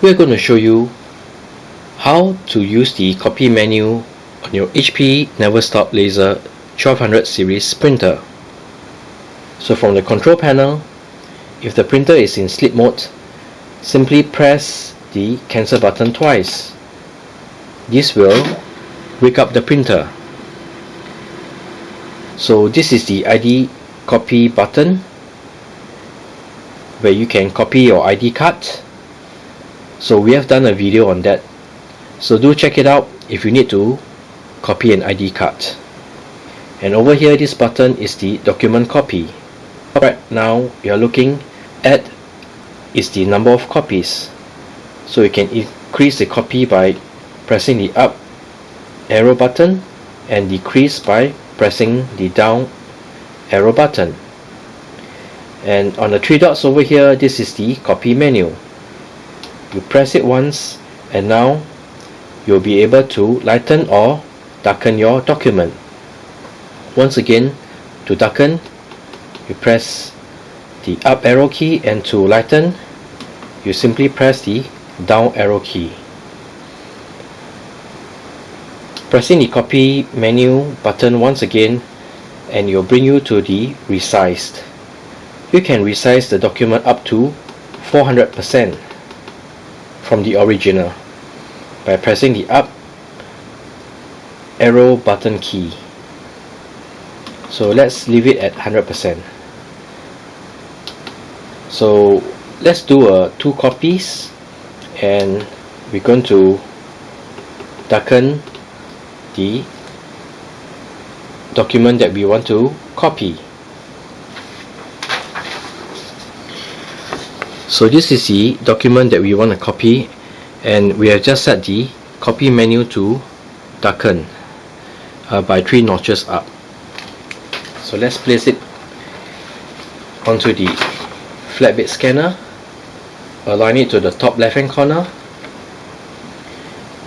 we're going to show you how to use the copy menu on your HP Neverstop Laser 1200 series printer. So from the control panel, if the printer is in sleep mode, simply press the cancel button twice. This will wake up the printer. So this is the ID copy button, where you can copy your ID card. So we have done a video on that, so do check it out if you need to copy an ID card. And over here, this button is the document copy. Right now you are looking at is the number of copies, so you can increase the copy by pressing the up arrow button and decrease by pressing the down arrow button. And on the three dots over here, this is the copy menu. You press it once and now you'll be able to lighten or darken your document. Once again, to darken, you press the up arrow key, and to lighten, you simply press the down arrow key. Pressing the copy menu button once again, and it will bring you to the resized. You can resize the document up to 400% from the original by pressing the up arrow button key. So let's leave it at 100%. So let's do 2 copies, and we're going to darken the document that we want to copy. So this is the document that we want to copy, and we have just set the copy menu to darken by 3 notches up. So let's place it onto the flatbed scanner, align it to the top left hand corner,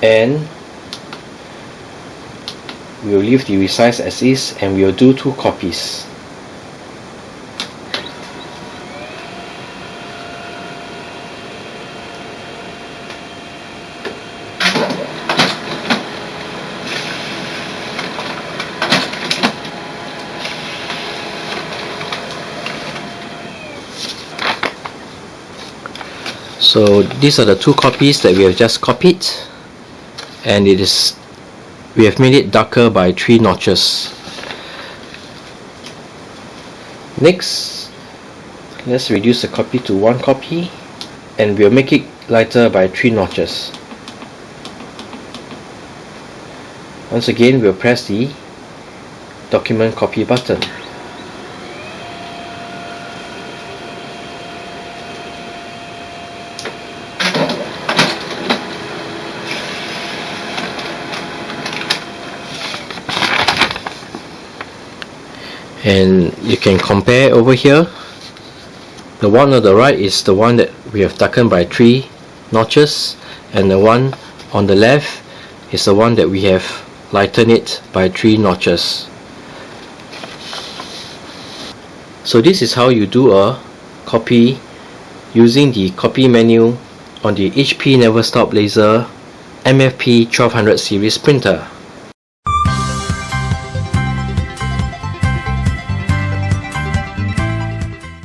and we will leave the resize as is, and we will do 2 copies. So these are the 2 copies that we have just copied, and we have made it darker by 3 notches. Next, let's reduce the copy to 1 copy, and we'll make it lighter by 3 notches. Once again, we'll press the document copy button. And you can compare over here. The one on the right is the one that we have darkened by 3 notches, and the one on the left is the one that we have lightened it by 3 notches. So this is how you do a copy using the copy menu on the HP Neverstop Laser MFP 1200 series printer.